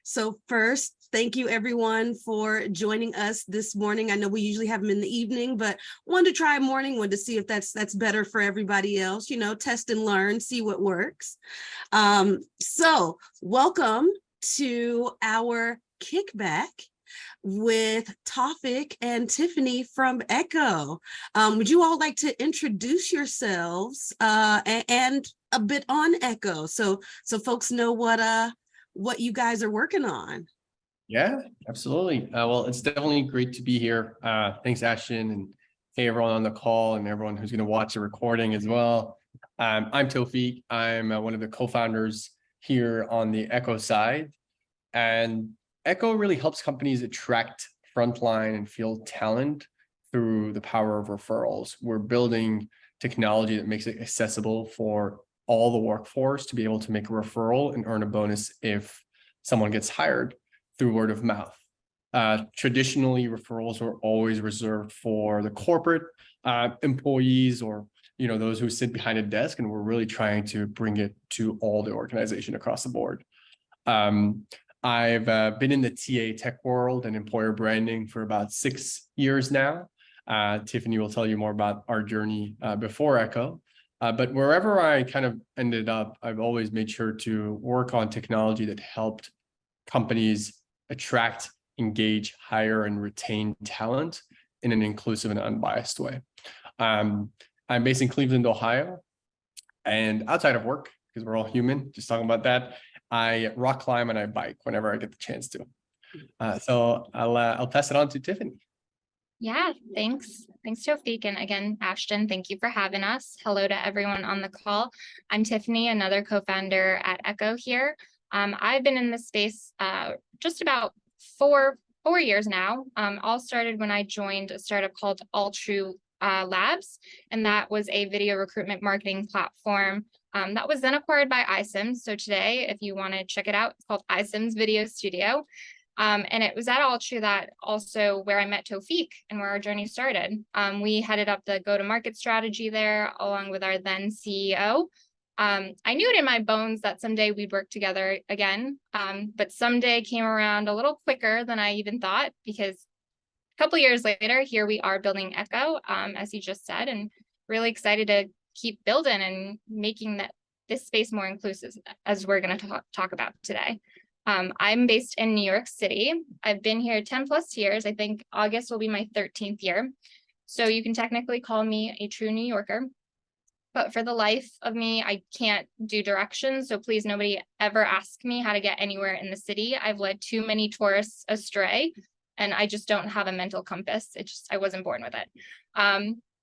So first, thank you everyone for joining us this morning. I know we usually have them in the evening, but wanted to try morning, wanted to see if that's better for everybody else, test and learn, see what works. So welcome to our Kickback with Tawfiq and Tiffany from Echo. Would you all like to introduce yourselves and a bit on Echo so folks know what you guys are working on? Yeah, absolutely. Well, it's definitely great to be here. Thanks, Ashton, and hey, everyone on the call and everyone who's going to watch the recording as well. I'm Tawfiq. I'm one of the co-founders here on the Echo side. And Echo really helps companies attract frontline and field talent through the power of referrals. We're building technology that makes it accessible for all the workforce to be able to make a referral and earn a bonus if someone gets hired through word of mouth. Traditionally, referrals were always reserved for the corporate employees or those who sit behind a desk, and we're really trying to bring it to all the organization across the board. I've been in the TA tech world and employer branding for about 6 years now. Tiffany will tell you more about our journey before Echo. But wherever I kind of ended up, I've always made sure to work on technology that helped companies attract, engage, hire, and retain talent in an inclusive and unbiased way. I'm based in Cleveland, Ohio, and outside of work, because we're all human, just talking about that, I rock climb and I bike whenever I get the chance to. So I'll pass it on to Tiffany. Yeah, thanks. Thanks, Tawfiq. And again, Ashton, thank you for having us. Hello to everyone on the call. I'm Tiffany, another co-founder at Echo here. I've been in this space just about four years now. All started when I joined a startup called AllTrue Labs, and that was a video recruitment marketing platform that was then acquired by iCIMS. So today, if you want to check it out, it's called iCIMS Video Studio. And it was at AllTrue that also where I met Tawfiq and where our journey started. We headed up the go-to-market strategy there along with our then CEO. I knew it in my bones that someday we'd work together again, but someday came around a little quicker than I even thought, because a couple years later, here we are building Echo, as you just said, and really excited to keep building and making this space more inclusive, as we're going to talk about today. I'm based in New York City. I've been here 10 plus years. I think August will be my 13th year. So you can technically call me a true New Yorker. But for the life of me, I can't do directions. So please, nobody ever ask me how to get anywhere in the city. I've led too many tourists astray, and I just don't have a mental compass. I wasn't born with it.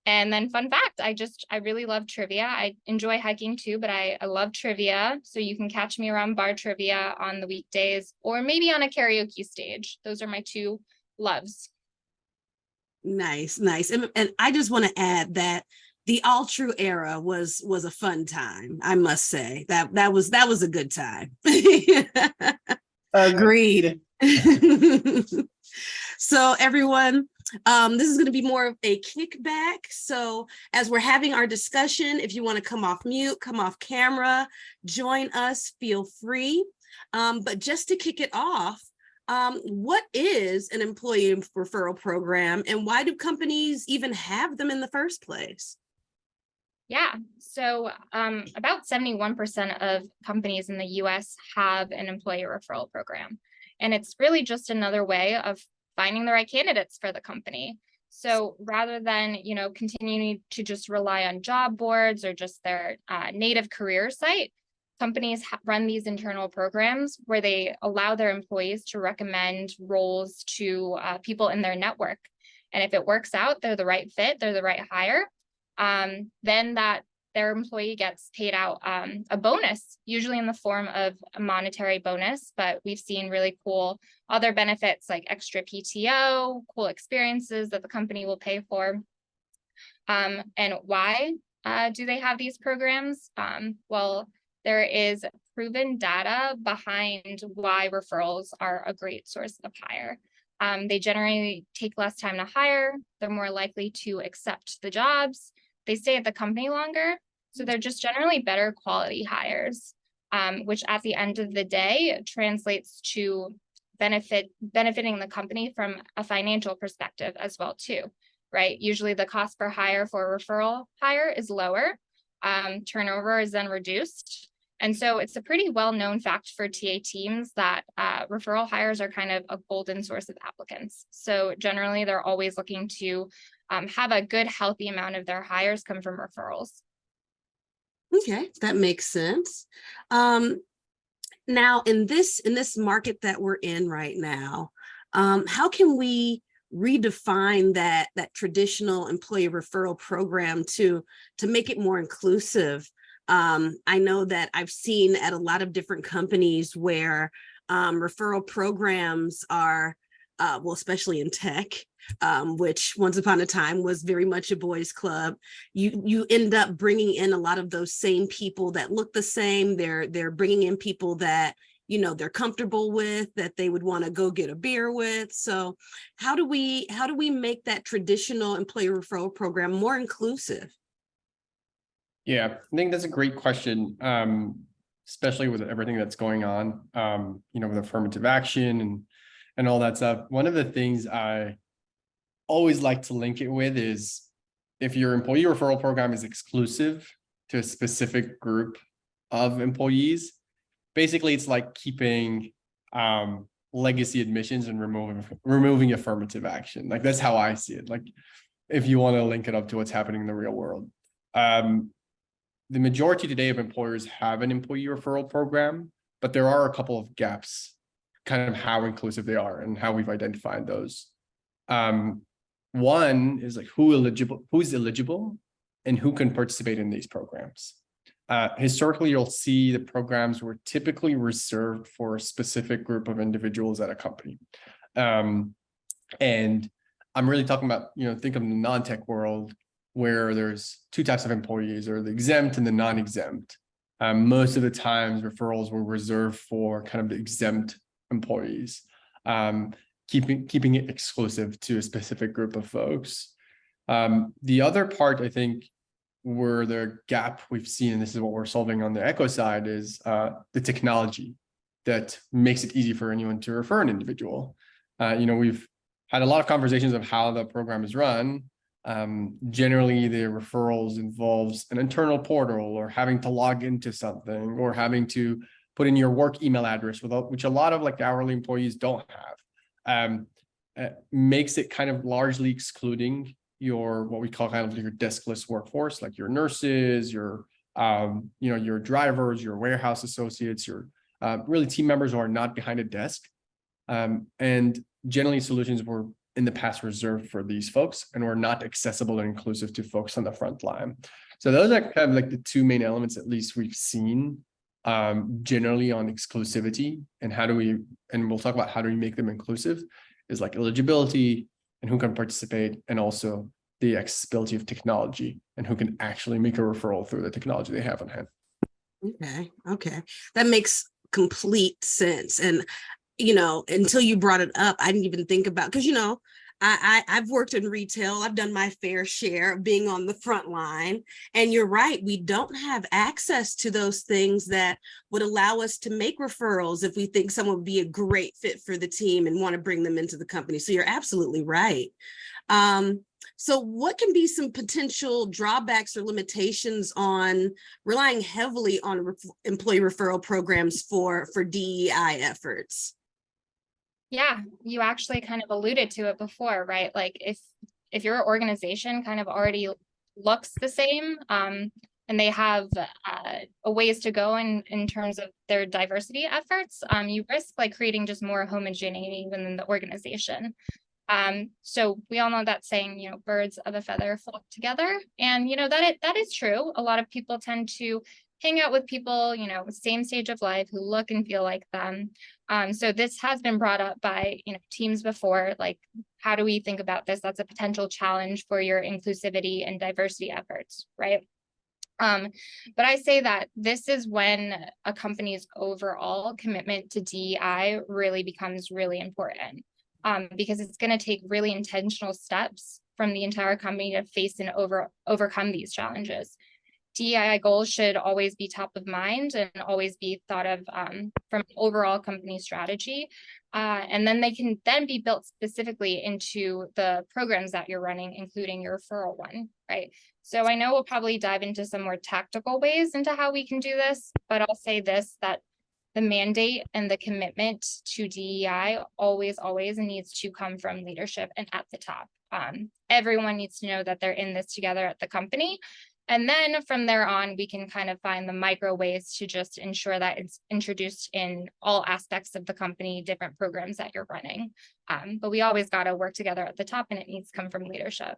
And then fun fact, I really love trivia. I enjoy hiking too, but I love trivia. So you can catch me around bar trivia on the weekdays or maybe on a karaoke stage. Those are my two loves. Nice. And I just want to add that the AllTrue era was a fun time. I must say that was a good time. Agreed. So everyone, this is going to be more of a kickback. So as we're having our discussion, if you want to come off mute, come off camera, join us, feel free. But just to kick it off, what is an employee referral program and why do companies even have them in the first place? Yeah, so about 71% of companies in the US have an employee referral program. And it's really just another way of finding the right candidates for the company. So rather than, continuing to just rely on job boards or just their native career site, companies run these internal programs where they allow their employees to recommend roles to people in their network. And if it works out, they're the right fit, they're the right hire, then their employee gets paid out a bonus, usually in the form of a monetary bonus, but we've seen really cool other benefits like extra PTO, cool experiences that the company will pay for. And why do they have these programs? Well, there is proven data behind why referrals are a great source of hire. They generally take less time to hire, they're more likely to accept the jobs, they stay at the company longer, so they're just generally better quality hires. which at the end of the day translates to benefiting the company from a financial perspective as well too, right? Usually the cost per hire for a referral hire is lower. Turnover is then reduced. And so it's a pretty well-known fact for TA teams that referral hires are kind of a golden source of applicants. So generally, they're always looking to have a good, healthy amount of their hires come from referrals. Okay, that makes sense. Now, in this market that we're in right now, how can we redefine that traditional employee referral program to make it more inclusive? I know that I've seen at a lot of different companies where referral programs are, well, especially in tech, which once upon a time was very much a boys' club. You end up bringing in a lot of those same people that look the same. They're bringing in people that they're comfortable with, that they would want to go get a beer with. So how do we make that traditional employee referral program more inclusive? Yeah, I think that's a great question, especially with everything that's going on, with affirmative action and all that stuff. One of the things I always like to link it with is if your employee referral program is exclusive to a specific group of employees, basically it's like keeping legacy admissions and removing affirmative action. Like that's how I see it. Like if you want to link it up to what's happening in the real world. The majority today of employers have an employee referral program, but there are a couple of gaps, kind of how inclusive they are and how we've identified those. One is like who's eligible and who can participate in these programs. Historically, you'll see the programs were typically reserved for a specific group of individuals at a company. And I'm really talking about, think of the non-tech world where there's two types of employees, or the exempt and the non-exempt. Most of the times referrals were reserved for kind of the exempt employees, keeping it exclusive to a specific group of folks. The other part, I think, where the gap we've seen, and this is what we're solving on the Echo side, is the technology that makes it easy for anyone to refer an individual. We've had a lot of conversations of how the program is run. Generally, the referrals involves an internal portal, or having to log into something, or having to put in your work email address, which a lot of like hourly employees don't have. Makes it kind of largely excluding your, what we call kind of your deskless workforce, like your nurses, your drivers, your warehouse associates, your really team members who are not behind a desk. And generally solutions were in the past reserved for these folks and were not accessible and inclusive to folks on the front line. So those are kind of like the two main elements, at least we've seen generally on exclusivity, and we'll talk about how do we make them inclusive, is like eligibility and who can participate, and also the accessibility of technology and who can actually make a referral through the technology they have on hand. Okay. That makes complete sense. And until you brought it up, I didn't even think about, because I've worked in retail. I've done my fair share of being on the front line. And you're right, we don't have access to those things that would allow us to make referrals if we think someone would be a great fit for the team and want to bring them into the company. So you're absolutely right. So what can be some potential drawbacks or limitations on relying heavily on employee referral programs for DEI efforts? Yeah, you actually kind of alluded to it before, right? Like if your organization kind of already looks the same, and they have a ways to go in terms of their diversity efforts, you risk like creating just more homogeneity within the organization. So we all know that saying, birds of a feather flock together. And, that is true. A lot of people tend to hang out with people, same stage of life, who look and feel like them. So this has been brought up by, teams before, like, how do we think about this? That's a potential challenge for your inclusivity and diversity efforts, right? But I say that this is when a company's overall commitment to DEI really becomes really important. Because it's going to take really intentional steps from the entire company to face and overcome these challenges. DEI goals should always be top of mind and always be thought of from an overall company strategy. And then they can then be built specifically into the programs that you're running, including your referral one, right? So I know we'll probably dive into some more tactical ways into how we can do this, but I'll say this, that the mandate and the commitment to DEI always needs to come from leadership and at the top. Everyone needs to know that they're in this together at the company. And then from there on, we can kind of find the micro ways to just ensure that it's introduced in all aspects of the company, different programs that you're running. But we always got to work together at the top, and it needs to come from leadership.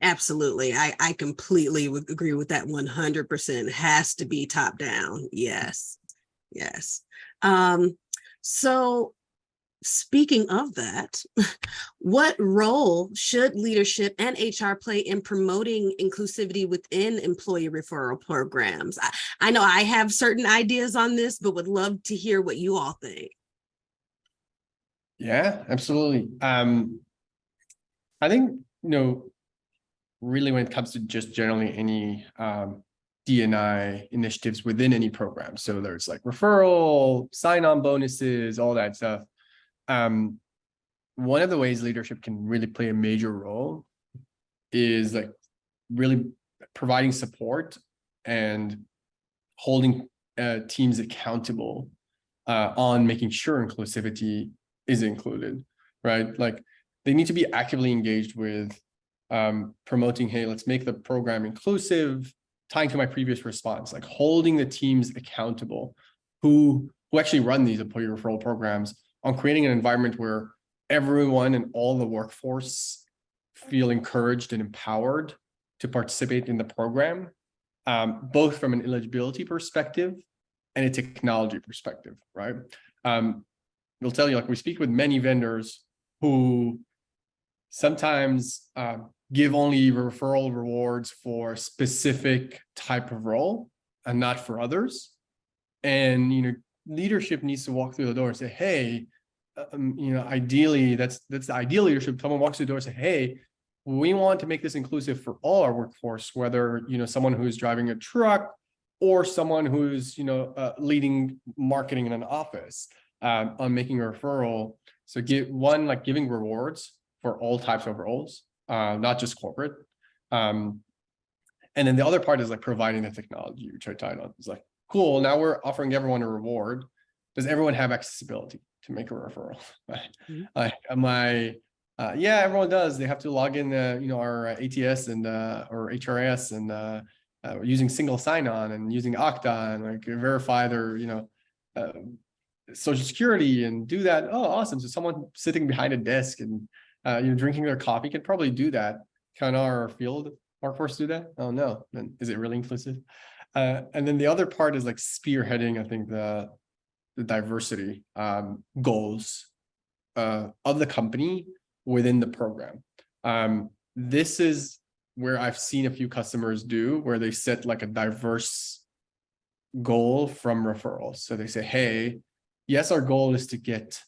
Absolutely. I completely would agree with that 100%. Has to be top down. Yes. Yes. So speaking of that, what role should leadership and HR play in promoting inclusivity within employee referral programs? I know I have certain ideas on this, but would love to hear what you all think. Yeah, absolutely. I think, really when it comes to just generally any D&I initiatives within any program, so there's like referral, sign-on bonuses, all that stuff. One of the ways leadership can really play a major role is like really providing support and holding teams accountable on making sure inclusivity is included, right? Like they need to be actively engaged with promoting, hey, let's make the program inclusive, tying to my previous response, like holding the teams accountable who actually run these employee referral programs on creating an environment where everyone and all the workforce feel encouraged and empowered to participate in the program, both from an eligibility perspective and a technology perspective, right? We'll tell you, like we speak with many vendors who sometimes give only referral rewards for a specific type of role and not for others. And, leadership needs to walk through the door and say, hey, ideally, that's the ideal leadership. Someone walks through the door and say, hey, we want to make this inclusive for all our workforce, whether, someone who's driving a truck or someone who's, leading marketing in an office on making a referral. So giving rewards for all types of roles, not just corporate. And then the other part is like providing the technology, which I tied on. It's like, cool, now we're offering everyone a reward. Does everyone have accessibility to make a referral? Mm-hmm. Yeah, everyone does. They have to log in, our ATS and or HRS and using single sign-on and using Okta and like verify their, social security and do that. Oh, awesome. So someone sitting behind a desk and drinking their coffee can probably do that. Can our field workforce do that? Oh no. Then is it really inclusive? And then the other part is like spearheading, I think, the diversity goals of the company within the program. This is where I've seen a few customers do where they set like a diverse goal from referrals. So they say, hey, yes, our goal is to get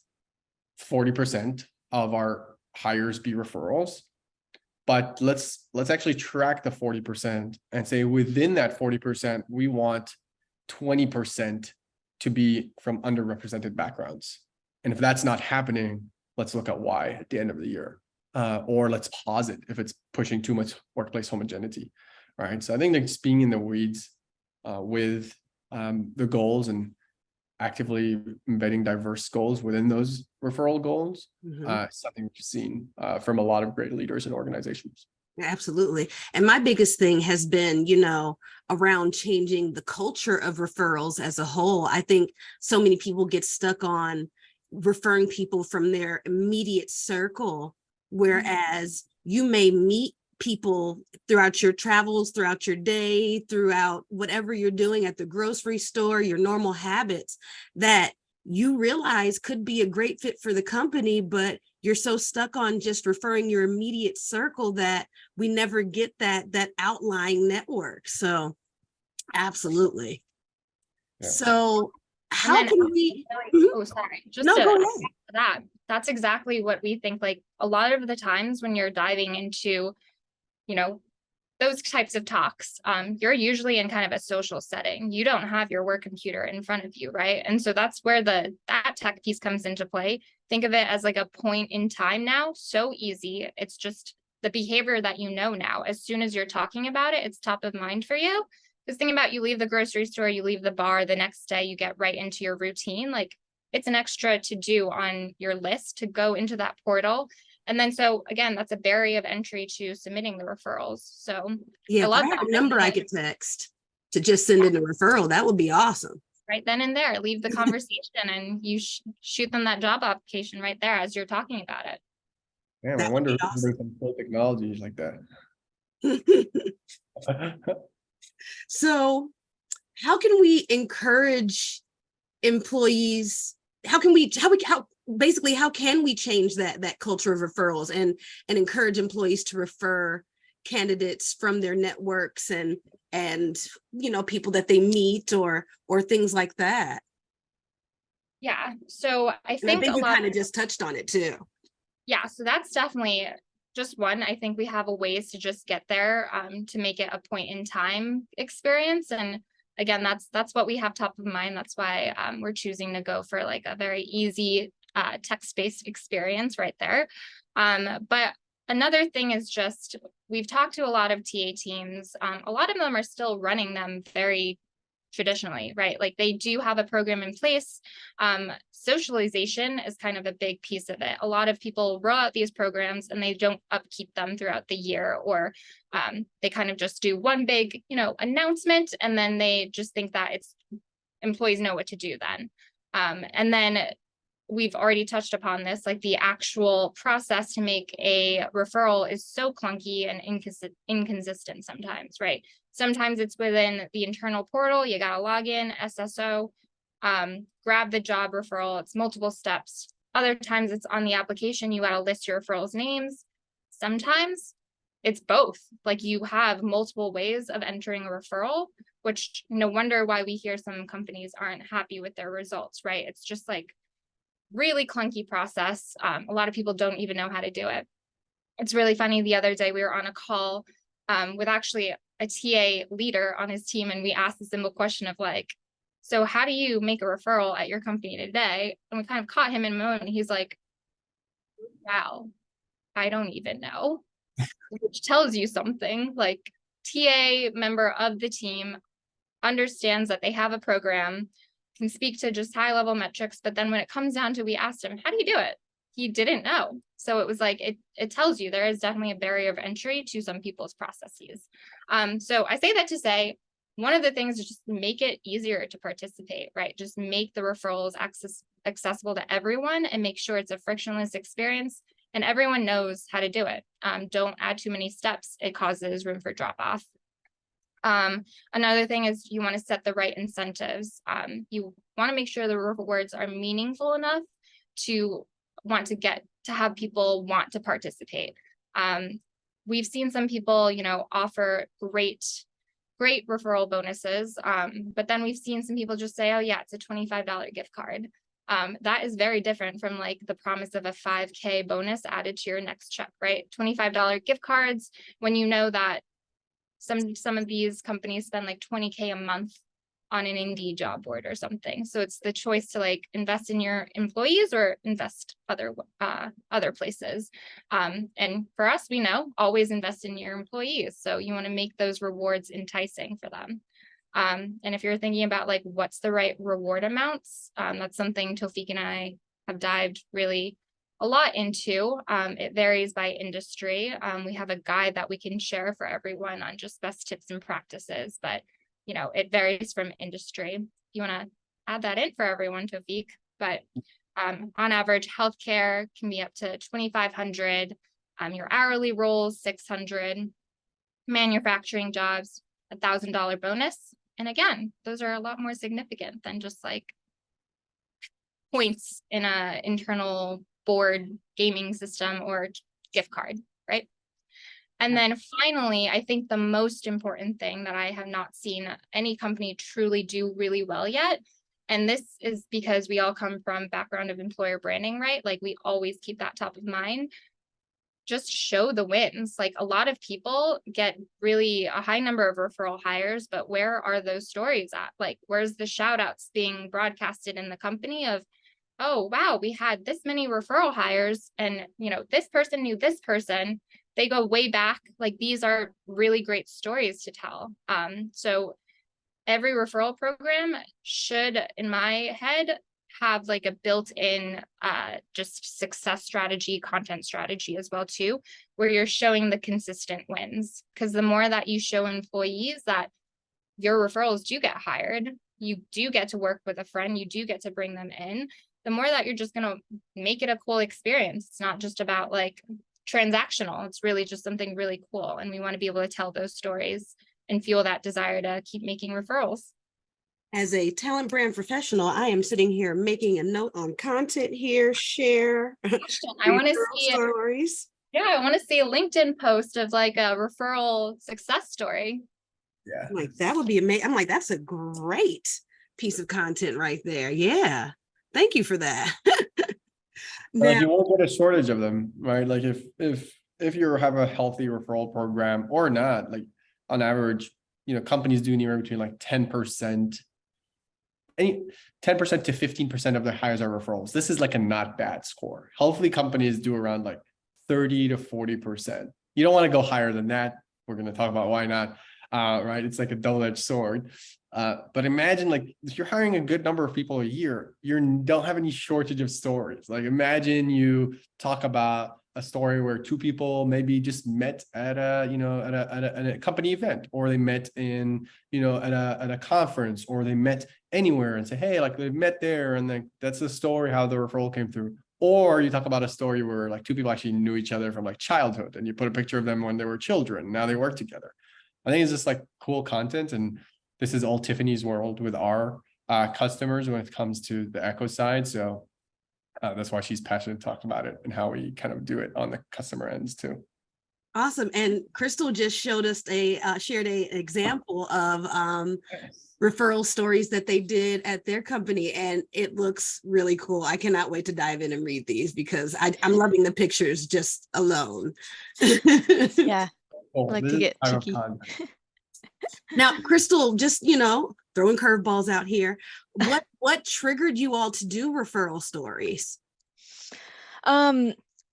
40% of our hires be referrals, but let's actually track the 40% and say within that 40%, we want 20% to be from underrepresented backgrounds. And if that's not happening, let's look at why at the end of the year, or let's pause it if it's pushing too much workplace homogeneity, right? So I think just being in the weeds with the goals and actively embedding diverse goals within those referral goals, something we've seen from a lot of great leaders and organizations. Absolutely. And my biggest thing has been, around changing the culture of referrals as a whole. I think so many people get stuck on referring people from their immediate circle, whereas you may meet people throughout your travels, throughout your day, throughout whatever you're doing at the grocery store, your normal habits that you realize could be a great fit for the company, but you're so stuck on just referring your immediate circle that we never get that outlying network. So absolutely. Yeah. So how can we? Oh, sorry. Just no, go ahead. That. That's exactly what we think. Like a lot of the times when you're diving into, those types of talks, you're usually in kind of a social setting. You don't have your work computer in front of you, right? And so that's where that tech piece comes into play. Think of it as like a point in time now. So easy. It's just the behavior that you know now. As soon as you're talking about it, it's top of mind for you. Because think about, you leave the grocery store, you leave the bar, the next day you get right into your routine. Like, it's an extra to do on your list to go into that portal. And then, so again, that's a barrier of entry to submitting the referrals. So Yeah, I if love I had that. a number I could text to just send in a referral, that would be awesome. Right then and there, leave the conversation and you shoot them that job application right there as you're talking about it. Yeah, I That would wonder be if awesome. there's some cool technologies like that. So how can we encourage employees? How can we change that culture of referrals and encourage employees to refer candidates from their networks and people that they meet or things like that? Yeah. So I And I think think a you lot, kind of just touched on it too. yeah, so that's definitely just one. I think we have a ways to just get there, to make it a point in time experience. And again, that's what we have top of mind. That's why we're choosing to go for like a very easy text-based experience right there. But another thing is just, we've talked to a lot of TA teams. A lot of them are still running them very traditionally, right? Like, they do have a program in place. Socialization is kind of a big piece of it. A lot of people roll out these programs and they don't upkeep them throughout the year, or they kind of just do one big, announcement, and then they just think that employees know what to do then. And then we've already touched upon this, like the actual process to make a referral is so clunky and inconsistent sometimes, right? Sometimes it's within the internal portal, you got to log in, SSO, grab the job referral. It's multiple steps. Other times it's on the application, you got to list your referrals names. Sometimes it's both. Like, you have multiple ways of entering a referral, which no wonder why we hear some companies aren't happy with their results, right? It's just like really clunky process. A lot of people don't even know how to do it. It's really funny. The other day we were on a call with actually a TA leader on his team, and we asked the simple question of like, so how do you make a referral at your company today? And we kind of caught him in a moment. He's like, wow, I don't even know, which tells you something. Like, TA member of the team understands that they have a program, can speak to just high level metrics, but then when it comes down to, we asked him, how do you do it? He didn't know. So it was like, it tells you there is definitely a barrier of entry to some people's processes. So I say that to say, one of the things is just make it easier to participate, right? Just make the referrals accessible to everyone and make sure it's a frictionless experience and everyone knows how to do it. Don't add too many steps. It causes room for drop off. Another thing is you want to set the right incentives. You want to make sure the rewards are meaningful enough to want to have people want to participate. We've seen some people, offer great referral bonuses. But then we've seen some people just say, oh yeah, it's a $25 gift card. That is very different from like the promise of a 5K bonus added to your next check, right? $25 gift cards, when you know that some of these companies spend like 20K a month on an Indeed job board or something. So it's the choice to like invest in your employees or invest other places. And for us, we know always invest in your employees. So you want to make those rewards enticing for them. And if you're thinking about like what's the right reward amounts, that's something Tawfiq and I have dived really a lot into. It varies by industry. We have a guide that we can share for everyone on just best tips and practices, but it varies from industry. You want to add that in for everyone, Tawfiq, but on average, healthcare can be up to $2,500. Your hourly roles, $600. Manufacturing jobs, $1,000 bonus. And again, those are a lot more significant than just like points in a internal board gaming system or gift card, right? And then finally, I think the most important thing that I have not seen any company truly do really well yet, and this is because we all come from background of employer branding, right? Like we always keep that top of mind. just show the wins. Like a lot of people get really a high number of referral hires, but where are those stories at? Like, where's the shout outs being broadcasted in the company of, oh, wow, we had this many referral hires and, this person knew this person. They go way back. Like these are really great stories to tell. So every referral program should, in my head, have like a built-in just success strategy, content strategy as well too, where you're showing the consistent wins. Because the more that you show employees that your referrals do get hired, you do get to work with a friend, you do get to bring them in, the more that you're just going to make it a cool experience. It's not just about like transactional. It's really just something really cool. And we want to be able to tell those stories and fuel that desire to keep making referrals. As a talent brand professional, I am sitting here making a note on content here, share. I want to see stories. Yeah, I want to see a LinkedIn post of like a referral success story. Yeah. I'm like, that would be amazing. I'm like, that's a great piece of content right there. Yeah. Thank you for that. Like you won't get a shortage of them, right? Like if you have a healthy referral program or not, like on average, companies do anywhere between like 10%, 10% to 15% of their hires are referrals. This is like a not bad score. Healthy companies do around like 30 to 40%. You don't want to go higher than that. We're going to talk about why not, right? It's like a double-edged sword. But imagine like if you're hiring a good number of people a year, you don't have any shortage of stories. Like imagine you talk about a story where two people maybe just met at a company event, or they met in at a conference, or they met anywhere and say, hey, like they met there, and then that's the story how the referral came through. Or you talk about a story where like two people actually knew each other from like childhood, and you put a picture of them when they were children. Now they work together. I think it's just like cool content, and this is all Tiffany's world with our customers when it comes to the Echo side. So that's why she's passionate to talk about it and how we kind of do it on the customer ends too. Awesome. And Crystal just showed us shared an example of referral stories that they did at their company, and it looks really cool. I cannot wait to dive in and read these because I'm loving the pictures just alone. Yeah, I like to get cheeky. Now, Crystal, just, throwing curveballs out here. What triggered you all to do referral stories?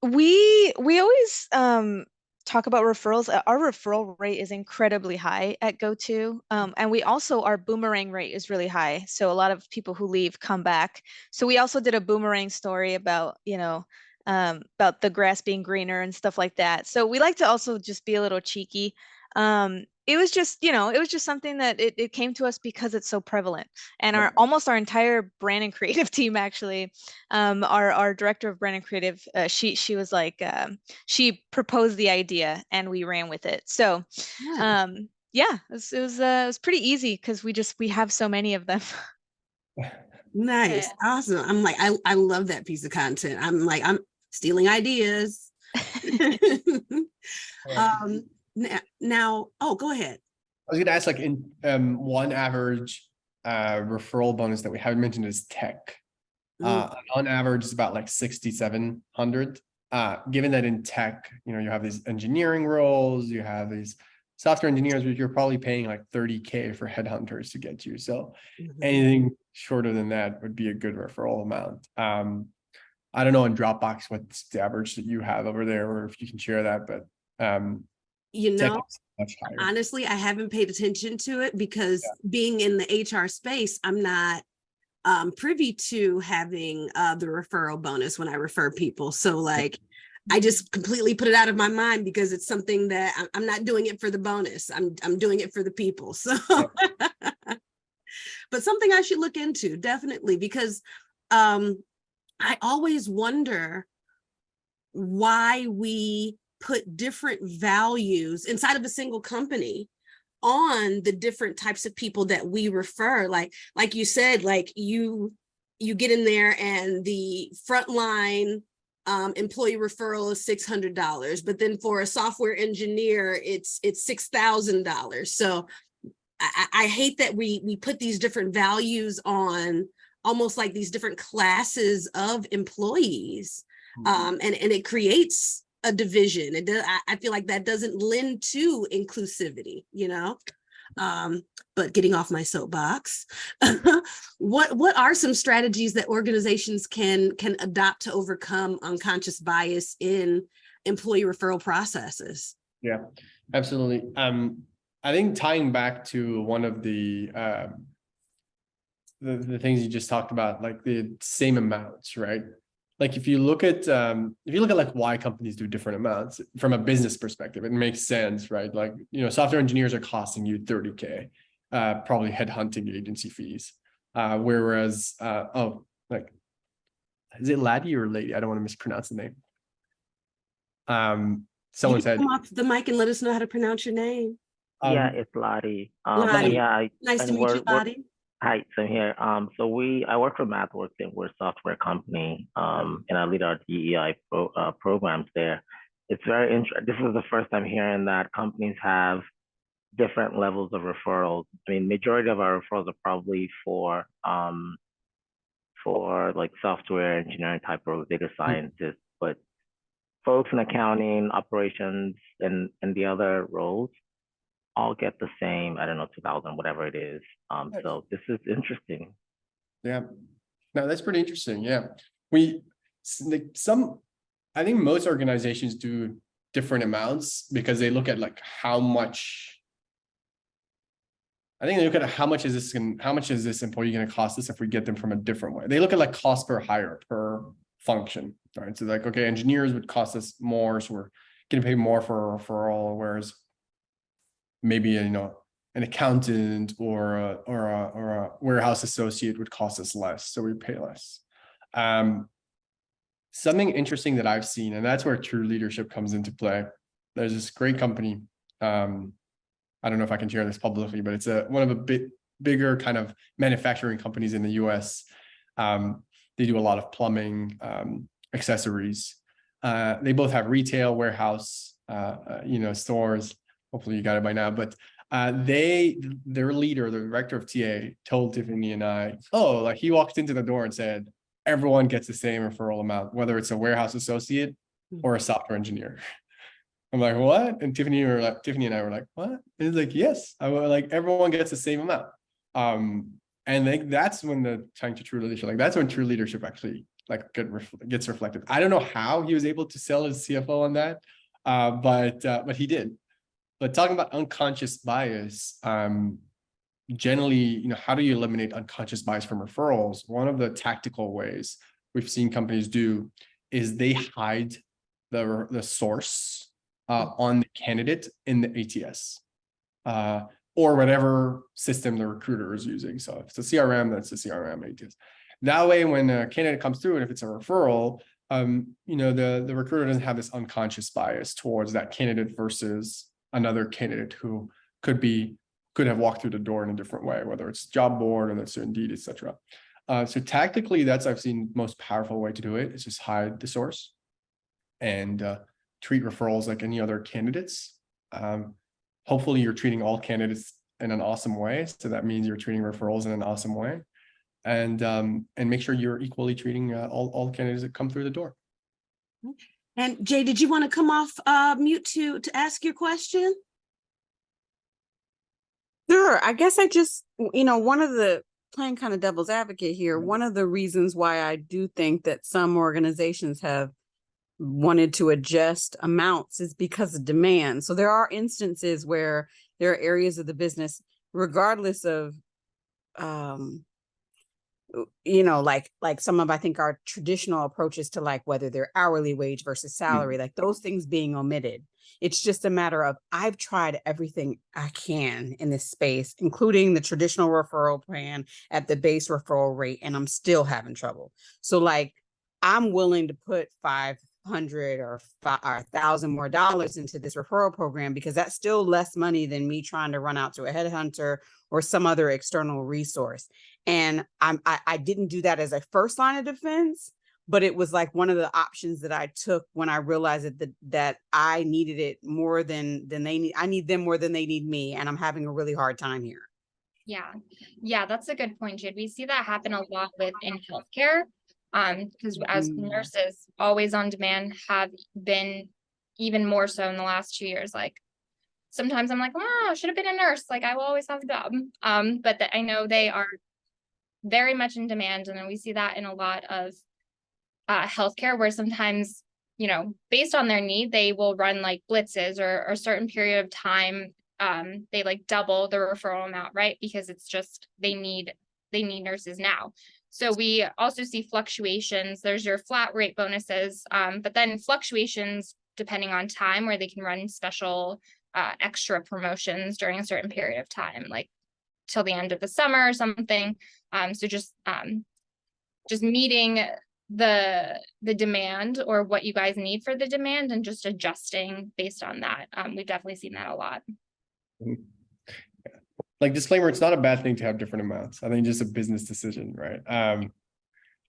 We always talk about referrals. Our referral rate is incredibly high at GoTo. And we also, our boomerang rate is really high. So a lot of people who leave come back. So we also did a boomerang story about, about the grass being greener and stuff like that. So we like to also just be a little cheeky. It was just, it was just something that it came to us because it's so prevalent. And almost our entire brand and creative team, actually, our director of brand and creative, she was like, she proposed the idea and we ran with it. So, yeah, it was pretty easy because we have so many of them. Nice. Awesome. I'm like, I love that piece of content. I'm stealing ideas. Now, go ahead. I was going to ask, like, in one average referral bonus that we haven't mentioned is tech. On average, it's about like 6,700. Given that in tech, you have these engineering roles, you have these software engineers, which you're probably paying like 30K for headhunters to get you. So anything shorter than that would be a good referral amount. I don't know in Dropbox what's the average that you have over there, or if you can share that, but honestly, I haven't paid attention to it because being in the HR space, I'm not privy to having the referral bonus when I refer people. So like, I just completely put it out of my mind because it's something that I'm not doing it for the bonus. I'm doing it for the people. So, but something I should look into definitely, because I always wonder why we put different values inside of a single company on the different types of people that we refer. Like you said, like you get in there and the frontline employee referral is $600, but then for a software engineer, it's $6,000. So I hate that we put these different values on almost like these different classes of employees, and it creates a division. It does, I feel like that doesn't lend to inclusivity, you know? But getting off my soapbox, what are some strategies that organizations can adopt to overcome unconscious bias in employee referral processes? Yeah, absolutely. I think tying back to one of the things you just talked about, like the same amounts, right? Like if you look at like why companies do different amounts from a business perspective, it makes sense, right? Like, you know, software engineers are costing you 30K, probably headhunting agency fees. Whereas, like, is it Laddie or Lady? I don't want to mispronounce the name. Someone said, come off the mic and let us know how to pronounce your name. Yeah, it's Lottie. Lottie. Yeah, Nice to meet you, Lottie. hi, same here. I work for MathWorks, and we're a software company. And I lead our DEI programs there. It's very interesting. This is the first time hearing that companies have different levels of referrals. I mean, majority of our referrals are probably for like software engineering type of data scientists, but folks in accounting, operations, and the other roles all get the same, I don't know, 2000, whatever it is. So this is interesting. yeah, no, that's pretty interesting. Yeah, I think most organizations do different amounts because they look at like how much. I think they look at how much is this employee going to cost us if we get them from a different way. They look at like cost per hire per function, right? So like, okay, engineers would cost us more, so we're going to pay more for a referral, whereas maybe, you know, an accountant or a warehouse associate would cost us less, so we pay less. Something interesting that I've seen, and that's where true leadership comes into play. There's this great company. I don't know if I can share this publicly, but it's one of the bigger kind of manufacturing companies in the US. They do a lot of plumbing, accessories. They both have retail, warehouse, stores. Hopefully you got it by now, but their leader, the director of TA, told Tiffany and I, like he walked into the door and said, everyone gets the same referral amount, whether it's a warehouse associate or a software engineer. I'm like, what? And Tiffany and I were like, what? And he's like, yes, like everyone gets the same amount. And that's when the tying to true leadership, like that's when true leadership actually like gets reflected. I don't know how he was able to sell his CFO on that, but he did. But talking about unconscious bias, generally, you know, how do you eliminate unconscious bias from referrals? One of the tactical ways we've seen companies do is they hide the source on the candidate in the ATS or whatever system the recruiter is using. So if it's a CRM, that's a CRM ATS. That way, when a candidate comes through, and if it's a referral, the recruiter doesn't have this unconscious bias towards that candidate versus another candidate who could have walked through the door in a different way, whether it's job board or that's Indeed, etc. So tactically, that's I've seen most powerful way to do it is just hide the source and treat referrals like any other candidates. Hopefully you're treating all candidates in an awesome way. So that means you're treating referrals in an awesome way. And make sure you're equally treating all candidates that come through the door. And Jay, did you want to come off mute to ask your question? Sure. I guess I just, one of the playing kind of devil's advocate here, one of the reasons why I do think that some organizations have wanted to adjust amounts is because of demand. So there are instances where there are areas of the business, regardless of, like some of, I think, our traditional approaches to like whether they're hourly wage versus salary, like those things being omitted. It's just a matter of I've tried everything I can in this space, including the traditional referral plan at the base referral rate, and I'm still having trouble. So like I'm willing to put $500 or $1,000 more into this referral program because that's still less money than me trying to run out to a headhunter or some other external resource. And I didn't do that as a first line of defense, but it was like one of the options that I took when I realized that I needed it more than they need. I need them more than they need me. And I'm having a really hard time here. Yeah, that's a good point, Jade. We see that happen a lot in healthcare. Because as nurses, always on demand have been even more so in the last 2 years. Like sometimes I'm like, oh, I should have been a nurse. Like I will always have a job. But I know they are very much in demand. And then we see that in a lot of healthcare, where sometimes, you know, based on their need, they will run like blitzes or a certain period of time. They like double the referral amount, right? Because it's just, they need nurses now. So we also see fluctuations. There's your flat rate bonuses, but then fluctuations depending on time, where they can run special extra promotions during a certain period of time, like till the end of the summer or something. So just meeting the demand, or what you guys need for the demand, and just adjusting based on that. We've definitely seen that a lot. Like disclaimer, it's not a bad thing to have different amounts. I think just a business decision, right?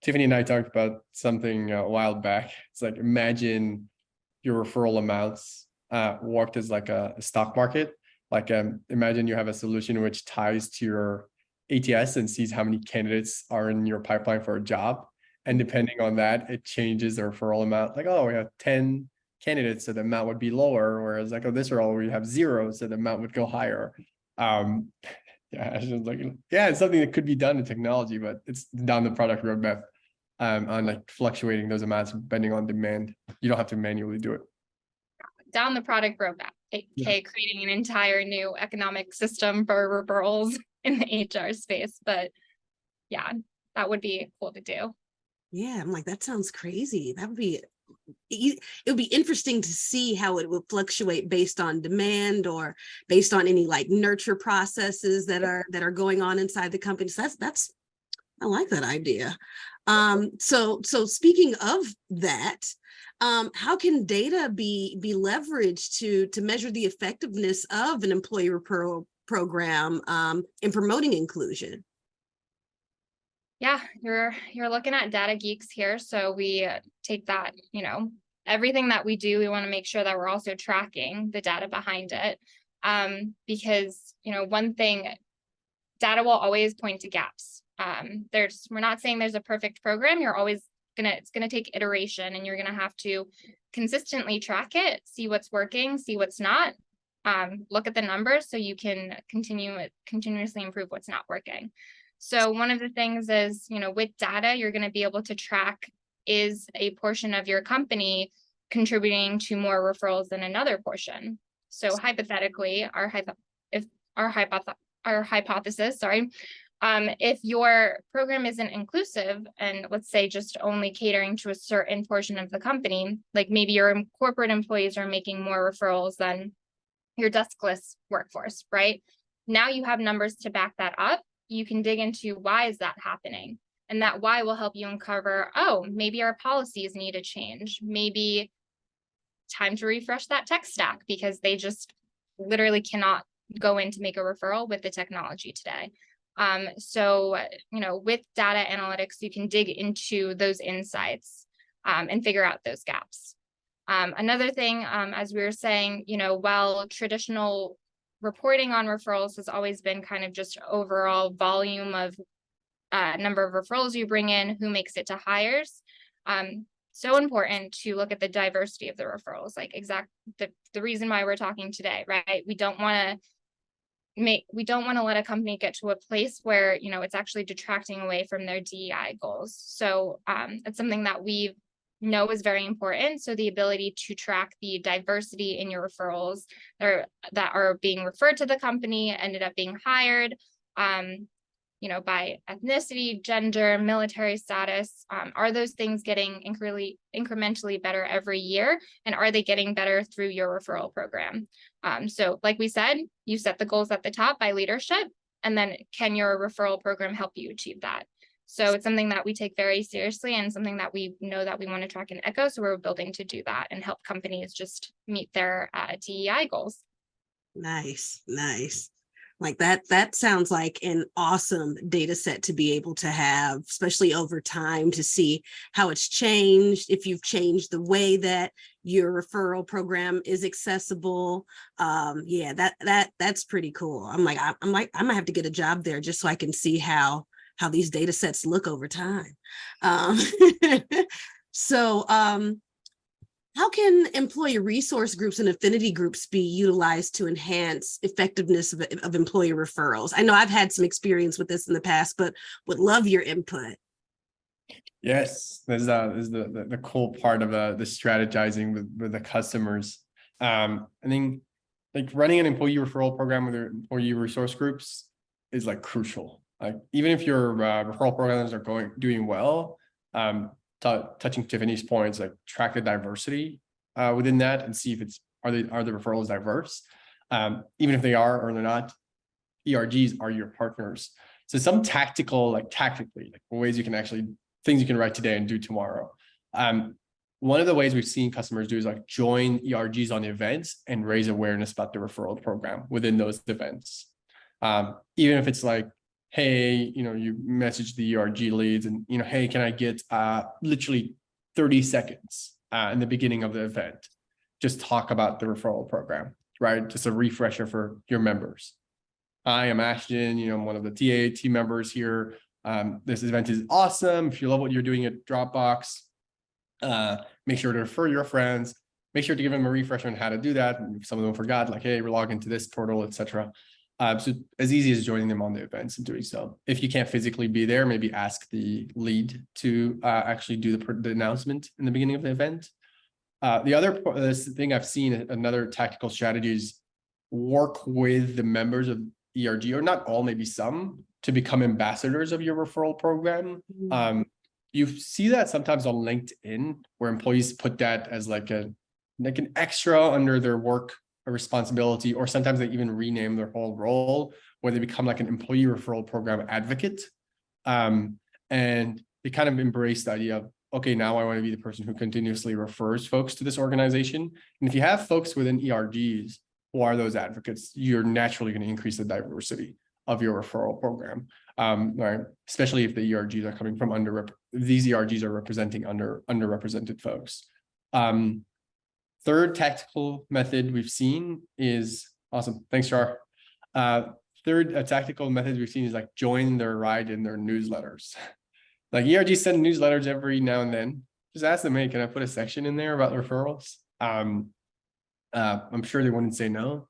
Tiffany and I talked about something a while back. It's like, imagine your referral amounts worked as like a stock market. Like imagine you have a solution which ties to your ATS and sees how many candidates are in your pipeline for a job. And depending on that, it changes the referral amount. Like, oh, we have 10 candidates, so the amount would be lower. Whereas like, oh, this role we have 0, so the amount would go higher. Yeah, I was just like, yeah, it's something that could be done in technology, but it's down the product roadmap on like fluctuating those amounts depending on demand. You don't have to manually do it. Down the product roadmap, aka creating an entire new economic system for referrals in the HR space. But yeah, that would be cool to do. Yeah, I'm like, that sounds crazy. That would be, it would be interesting to see how it would fluctuate based on demand, or based on any like nurture processes that are going on inside the company. So that's I like that idea. So speaking of that, how can data be leveraged to measure the effectiveness of an employee referral program in promoting inclusion? Yeah, you're looking at data geeks here. So we take that, you know, everything that we do, we want to make sure that we're also tracking the data behind it. Because, you know, one thing, data will always point to gaps. We're not saying there's a perfect program. It's gonna take iteration, and you're gonna have to consistently track it, see what's working, see what's not. Look at the numbers so you can continuously improve what's not working. So one of the things is, you know, with data, you're going to be able to track, is a portion of your company contributing to more referrals than another portion. So hypothetically, our hypothesis, if your program isn't inclusive, and let's say just only catering to a certain portion of the company, like maybe your corporate employees are making more referrals than your deskless workforce, right? Now you have numbers to back that up. You can dig into why is that happening, and that why will help you uncover, oh, maybe our policies need a change, maybe time to refresh that tech stack because they just literally cannot go in to make a referral with the technology today. So, you know, with data analytics, you can dig into those insights and figure out those gaps. Another thing, as we were saying, you know, while traditional reporting on referrals has always been kind of just overall volume of number of referrals you bring in, who makes it to hires. So important to look at the diversity of the referrals, like the reason why we're talking today, right? We don't want to let a company get to a place where, you know, it's actually detracting away from their DEI goals. So it's something that we know is very important. So the ability to track the diversity in your referrals that are being referred to the company, ended up being hired, you know, by ethnicity, gender, military status. Are those things getting incrementally better every year? And are they getting better through your referral program? So like we said, you set the goals at the top by leadership, and then can your referral program help you achieve that? So it's something that we take very seriously, and something that we know that we want to track in Echo. So we're building to do that and help companies just meet their DEI goals. Nice. Like that sounds like an awesome data set to be able to have, especially over time, to see how it's changed, if you've changed the way that your referral program is accessible. Yeah, that's pretty cool. I'm like, I might have to get a job there just so I can see how these data sets look over time. So How can employee resource groups and affinity groups be utilized to enhance effectiveness of employee referrals? I know I've had some experience with this in the past, but would love your input. Yes, this is the cool part of the strategizing with the customers. I think like running an employee referral program with your employee resource groups is like crucial. Like even if your referral programs are doing well, touching Tiffany's points, like track the diversity within that and see if are the referrals diverse. Even if they are or they're not, ERGs are your partners. So some tactically ways you can actually things you can write today and do tomorrow. One of the ways we've seen customers do is like join ERGs on events and raise awareness about the referral program within those events. Even if it's like, hey, you message the ERG leads and, hey, can I get literally 30 seconds in the beginning of the event? Just talk about the referral program, right? Just a refresher for your members. I am Ashton, I'm one of the TA team members here. This event is awesome. If you love what you're doing at Dropbox, make sure to refer your friends, make sure to give them a refresher on how to do that. And if some of them forgot, like, hey, we're logged into this portal, etc. So as easy as joining them on the events and doing so. If you can't physically be there, maybe ask the lead to actually do the announcement in the beginning of the event. The other thing I've seen, another tactical strategy is work with the members of ERG, or not all, maybe some, to become ambassadors of your referral program. You see that sometimes on LinkedIn, where employees put that as like an extra under their work responsibility, or sometimes they even rename their whole role, where they become like an employee referral program advocate. And they kind of embrace the idea of, okay, now I want to be the person who continuously refers folks to this organization. And if you have folks within ERGs who are those advocates, you're naturally going to increase the diversity of your referral program, right? Especially if the ERGs are coming from these ERGs are representing underrepresented folks. Third tactical method we've seen is awesome. Thanks, Char. Third tactical method we've seen is like join their ride in their newsletters. Like ERGs send newsletters every now and then. Just ask them, hey, can I put a section in there about referrals? I'm sure they wouldn't say no.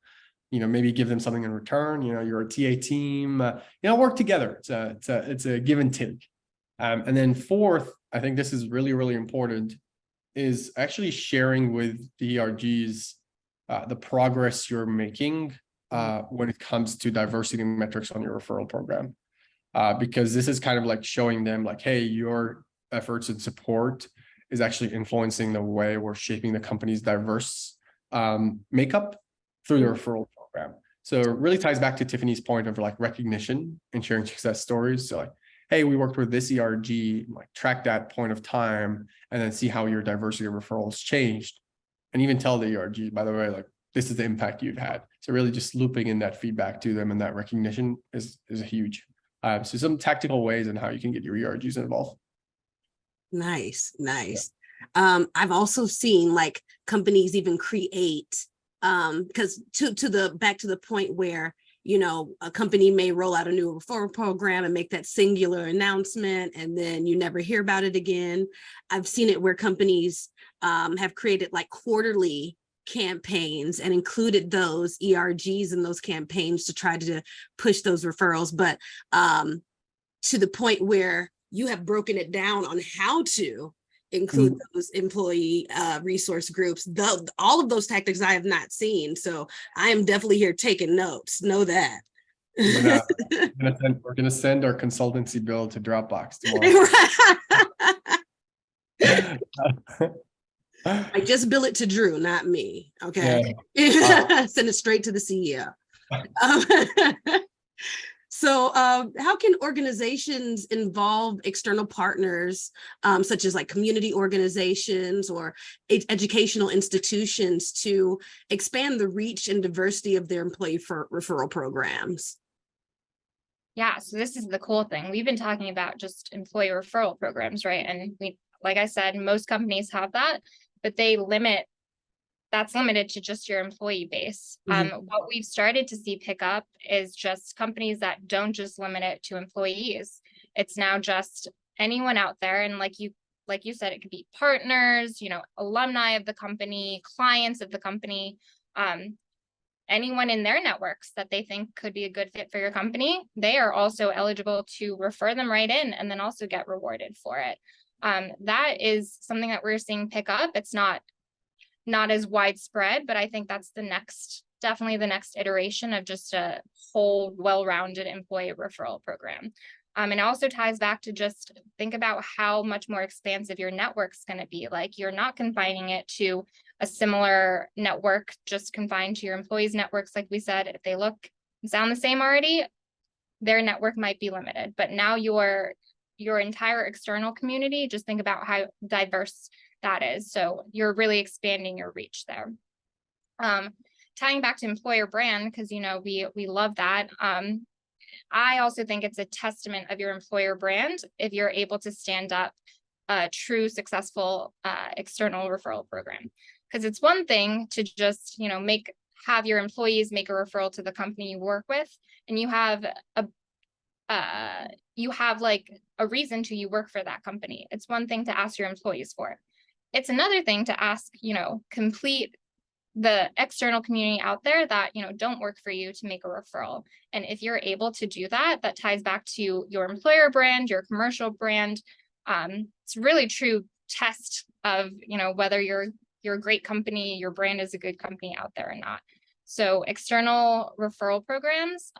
Maybe give them something in return. You're a TA team. Work together. It's a give and take. And then fourth, I think this is really, really important, is actually sharing with the ERGs the progress you're making when it comes to diversity metrics on your referral program. Because this is kind of like showing them like, hey, your efforts and support is actually influencing the way we're shaping the company's diverse makeup through the referral program. So it really ties back to Tiffany's point of like recognition and sharing success stories. So like, hey, we worked with this ERG, like track that point of time and then see how your diversity of referrals changed. And even tell the ERG, by the way, like this is the impact you've had. So really just looping in that feedback to them and that recognition is huge. So some tactical ways in how you can get your ERGs involved. Nice. I've also seen like companies even create, because back to the point where, a company may roll out a new referral program and make that singular announcement, and then you never hear about it again. I've seen it where companies have created like quarterly campaigns and included those ERGs in those campaigns to try to push those referrals. But to the point where you have broken it down on how to include those employee resource groups. All of those tactics I have not seen. So I am definitely here taking notes. Know that. We're gonna send our consultancy bill to Dropbox tomorrow. I just bill it to Drew, not me. Okay. Yeah. Send it straight to the CEO. So how can organizations involve external partners, such as like community organizations or educational institutions, to expand the reach and diversity of their employee referral programs? Yeah, so this is the cool thing. We've been talking about just employee referral programs, right? And like I said, most companies have that, but that's limited to just your employee base. What we've started to see pick up is just companies that don't just limit it to employees. It's now just anyone out there. And like you like you said, it could be partners, alumni of the company, clients of the company, anyone in their networks that they think could be a good fit for your company. They are also eligible to refer them right in and then also get rewarded for it. That is something that we're seeing pick up. It's not as widespread, but I think that's definitely the next iteration of just a whole well-rounded employee referral program. And it also ties back to just think about how much more expansive your network's going to be. Like, you're not confining it to a similar network, just confined to your employees' networks. Like we said, if they look and sound the same already, their network might be limited. But now your entire external community, just think about how diverse that is. So you're really expanding your reach there. Tying back to employer brand, because we love that. I also think it's a testament of your employer brand if you're able to stand up a true successful external referral program. Because it's one thing to just have your employees make a referral to the company you work with, and you have like a reason to you work for that company. It's one thing to ask your employees for it. It's another thing to ask complete the external community out there that don't work for you to make a referral. And if you're able to do that, that ties back to your employer brand, your commercial brand. It's really true test of whether you're a great company, your brand is a good company out there or not. So external referral programs,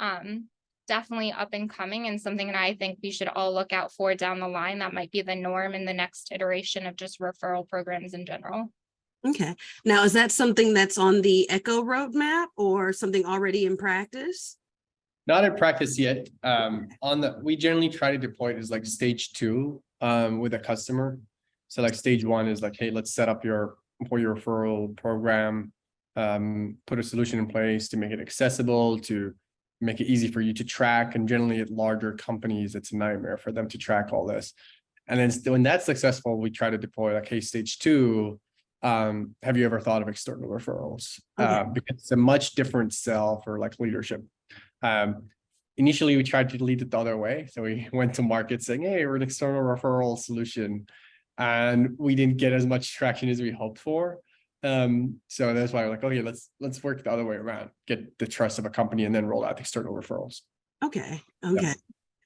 definitely up and coming, and something that I think we should all look out for down the line. That might be the norm in the next iteration of just referral programs in general. Okay. Now, is that something that's on the ECHO roadmap or something already in practice? Not in practice yet. We generally try to deploy it as like stage 2 with a customer. So like stage 1 is like, hey, let's set up your employee referral program, put a solution in place to make it accessible, to make it easy for you to track. And generally at larger companies, it's a nightmare for them to track all this. And then when that's successful, we try to deploy like, hey, stage 2, have you ever thought of external referrals? Okay. Because it's a much different sell for like leadership. Initially, we tried to lead it the other way. So we went to market saying, hey, we're an external referral solution. And we didn't get as much traction as we hoped for. So that's why we're like, okay, let's work the other way around, get the trust of a company and then roll out external referrals. Okay.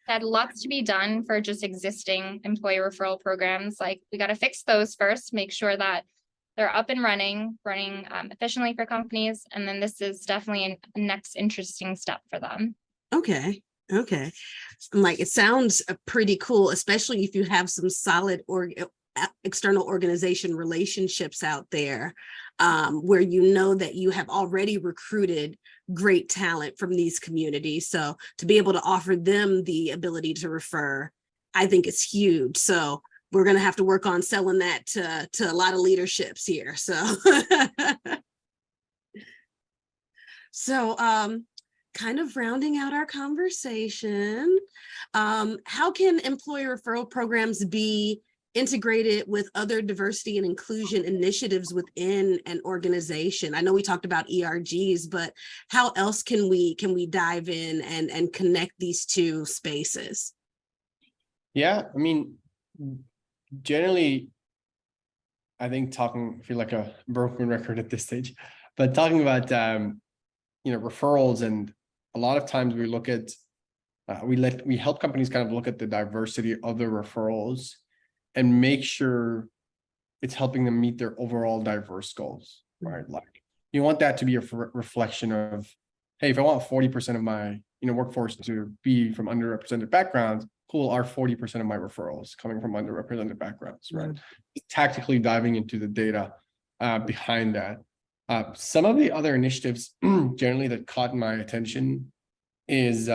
Had lots to be done for just existing employee referral programs. Like, we got to fix those first, make sure that they're up and running efficiently for companies. And then this is definitely a next interesting step for them. Okay. Like, it sounds pretty cool, especially if you have some solid external organization relationships out there, where that you have already recruited great talent from these communities. So to be able to offer them the ability to refer, I think is huge. So we're going to have to work on selling that to a lot of leaderships here. So kind of rounding out our conversation, how can employee referral programs be integrated with other diversity and inclusion initiatives within an organization? I know we talked about ERGs, but how else can we dive in and connect these two spaces? Yeah, I mean, generally, I think I feel like a broken record at this stage, but talking about referrals, and a lot of times we look at we help companies kind of look at the diversity of their referrals and make sure it's helping them meet their overall diverse goals, right? Like, you want that to be a reflection of, hey, if I want 40% of my workforce to be from underrepresented backgrounds, cool, are 40% of my referrals coming from underrepresented backgrounds, right? Tactically diving into the data behind that. Some of the other initiatives generally that caught my attention is,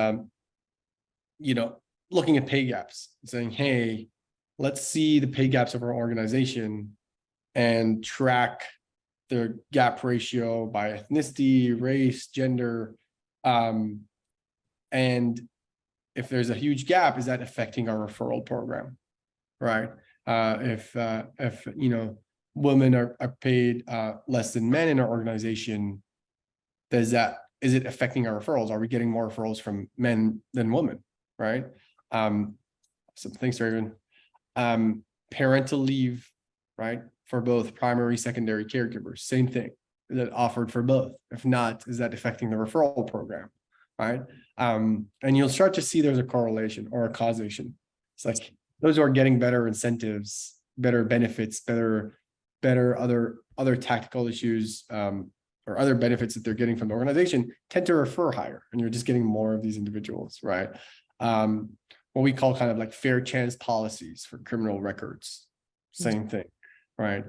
looking at pay gaps, saying, hey, let's see the pay gaps of our organization and track the gap ratio by ethnicity, race, gender, and if there's a huge gap, is that affecting our referral program, right? If women are paid less than men in our organization, is it affecting our referrals? Are we getting more referrals from men than women, right? So thanks, Raven. Parental leave, right? For both primary, secondary caregivers, same thing, that offered for both. If not, is that affecting the referral program, right? And you'll start to see there's a correlation or a causation. It's like those who are getting better incentives, better benefits, better other tactical issues, or other benefits that they're getting from the organization tend to refer higher, and you're just getting more of these individuals, right? What we call kind of like fair chance policies for criminal records, same thing, right?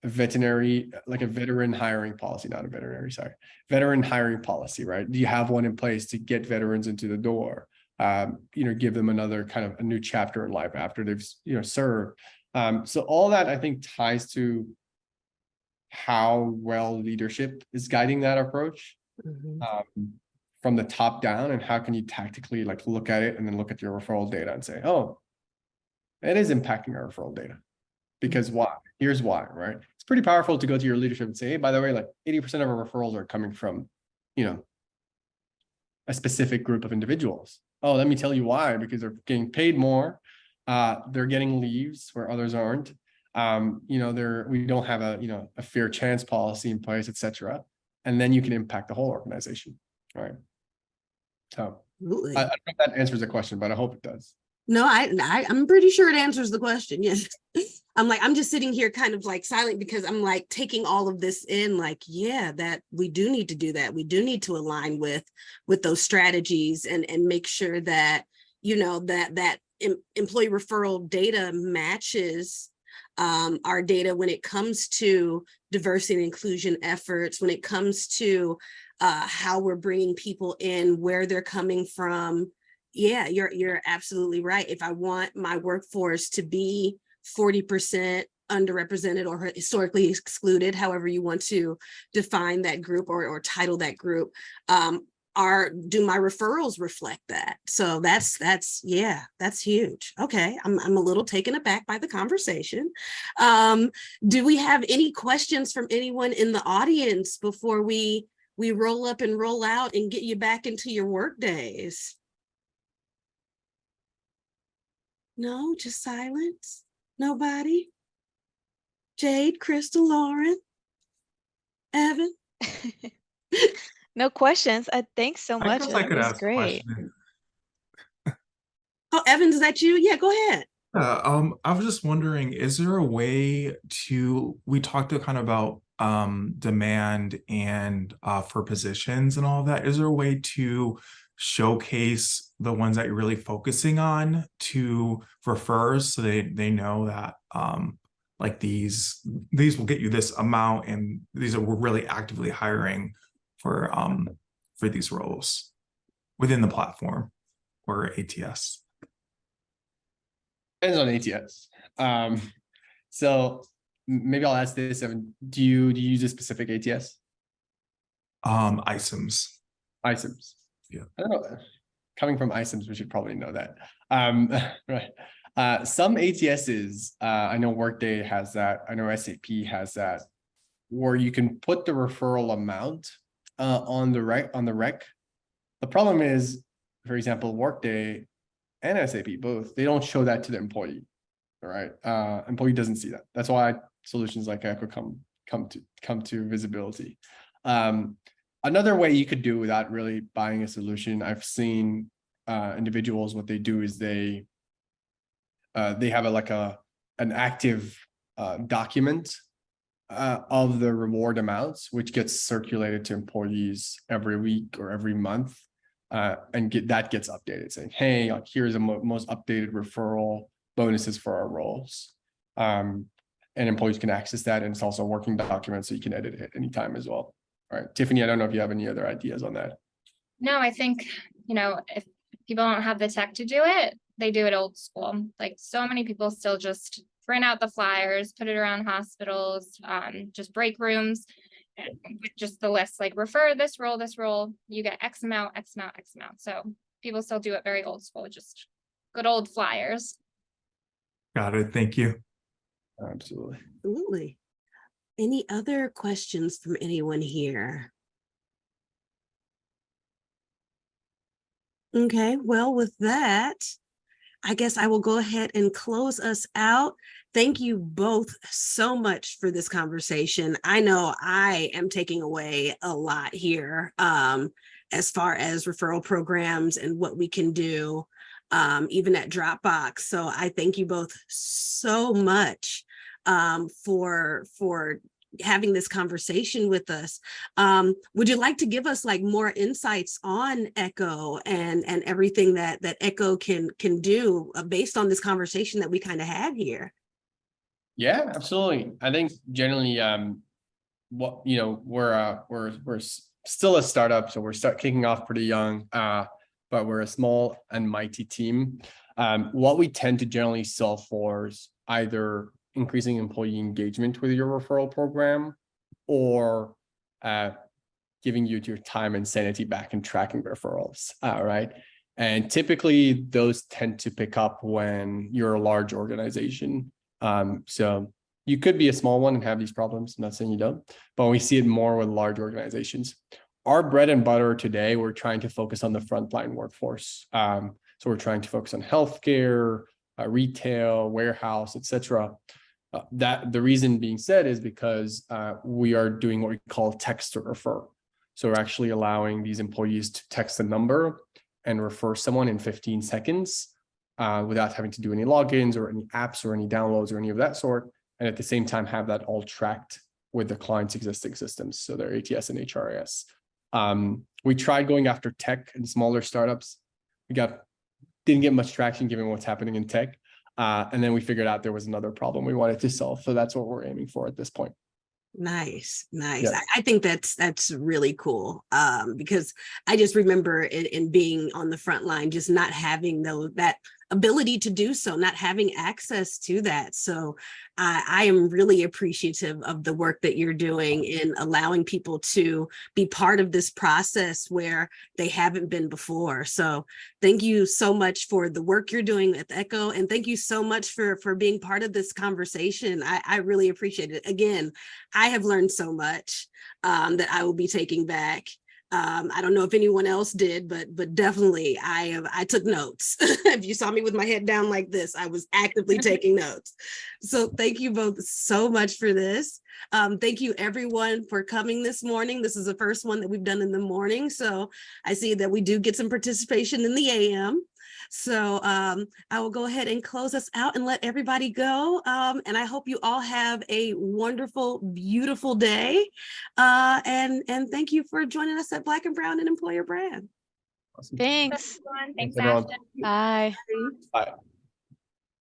Veterinary, like a veteran hiring policy, not a veterinary, sorry, veteran hiring policy, right? Do you have one in place to get veterans into the door? Give them another kind of a new chapter in life after they've, served. So all that I think ties to how well leadership is guiding that approach. From the top down, and how can you tactically like look at it and then look at your referral data and say, oh, it is impacting our referral data. Because why? Here's why, right? It's pretty powerful to go to your leadership and say, hey, by the way, like 80% of our referrals are coming from, a specific group of individuals. Oh, let me tell you why, because they're getting paid more. They're getting leaves where others aren't. We don't have a fair chance policy in place, etc. And then you can impact the whole organization, right? So I don't know if that answers the question, but I hope it does. No, I'm pretty sure it answers the question. Yes. I'm just sitting here kind of like silent because I'm like taking all of this in, like, yeah, that we do need to do that. We do need to align with those strategies and make sure that, that employee referral data matches our data when it comes to diversity and inclusion efforts, when it comes to how we're bringing people in, where they're coming from. Yeah, you're absolutely right. If I want my workforce to be 40% underrepresented or historically excluded, however you want to define that group or title that group, do my referrals reflect that? So that's huge. Okay, I'm a little taken aback by the conversation. Do we have any questions from anyone in the audience before we roll up and roll out and get you back into your work days? No, just silence. Nobody? Jade, Crystal, Lauren, Evan? No questions. Thanks so I much. guess I That could was ask a great. question. Oh, Evan, is that you? Yeah, go ahead. I was just wondering, is there a way we talked kind of about demand and for positions and all of that. Is there a way to showcase the ones that you're really focusing on to referrers so they know that like these will get you this amount and we're really actively hiring for these roles within the platform or ATS? Depends on ATS. So maybe I'll ask this, Evan. Do you use a specific ATS? ISIMS. ISIMS. Yeah. I don't know. Coming from ISIMS, we should probably know that. Right. Some ATSs, I know Workday has that. I know SAP has that, where you can put the referral amount on the rec. The problem is, for example, Workday and SAP both, they don't show that to the employee. All right. Employee doesn't see that. That's why solutions like Echo come to visibility. Another way you could do without really buying a solution, I've seen individuals, what they do is they have an active document of the reward amounts, which gets circulated to employees every week or every month, and that gets updated, saying, hey, like, here's the most updated referral bonuses for our roles. And employees can access that, and it's also a working document, so you can edit it anytime as well. All right, Tiffany, I don't know if you have any other ideas on that. No, I think, if people don't have the tech to do it, they do it old school. Like, so many people still just print out the flyers, put it around hospitals, just break rooms, with just the list, like, refer this role, you get X amount, X amount, X amount. So people still do it very old school, just good old flyers. Got it. Thank you. Absolutely. Absolutely. Any other questions from anyone here? Okay, well, with that, I guess I will go ahead and close us out. Thank you both so much for this conversation. I know I am taking away a lot here as far as referral programs and what we can do, even at Dropbox. So I thank you both so much for having this conversation with us. Would you like to give us like more insights on Echo and everything that Echo can do based on this conversation that we kind of had here? Yeah, absolutely. I think generally, what we're still a startup, so we're kicking off pretty young, but we're a small and mighty team. What we tend to generally solve for is either increasing employee engagement with your referral program, or giving you your time and sanity back in tracking referrals, right? And typically those tend to pick up when you're a large organization. So you could be a small one and have these problems. I'm not saying you don't, but we see it more with large organizations. Our bread and butter today, we're trying to focus on the frontline workforce. So we're trying to focus on healthcare, retail, warehouse, etc. That the reason being said is because we are doing what we call text to refer. So we're actually allowing these employees to text a number and refer someone in 15 seconds without having to do any logins or any apps or any downloads or any of that sort. And at the same time, have that all tracked with the client's existing systems, so their ATS and HRIS. We tried going after tech and smaller startups. Didn't get much traction given what's happening in tech. And then we figured out there was another problem we wanted to solve. So that's what we're aiming for at this point. Nice. Yeah. I think that's really cool because I just remember in being on the front line, just not having that ability to do so, not having access to that. So I am really appreciative of the work that you're doing in allowing people to be part of this process where they haven't been before. So thank you so much for the work you're doing at Echo, and thank you so much for being part of this conversation. I really appreciate it. Again, I have learned so much that I will be taking back. I don't know if anyone else did, but definitely I took notes. If you saw me with my head down like this, I was actively taking notes. So thank you both so much for this. Thank you everyone for coming this morning. This is the first one that we've done in the morning. So I see that we do get some participation in the AM. So I will go ahead and close us out and let everybody go. And I hope you all have a wonderful, beautiful day. And thank you for joining us at Black and Brown and Employer Brand. Awesome. Thanks. Thanks, everyone. Ashton. Bye. Bye.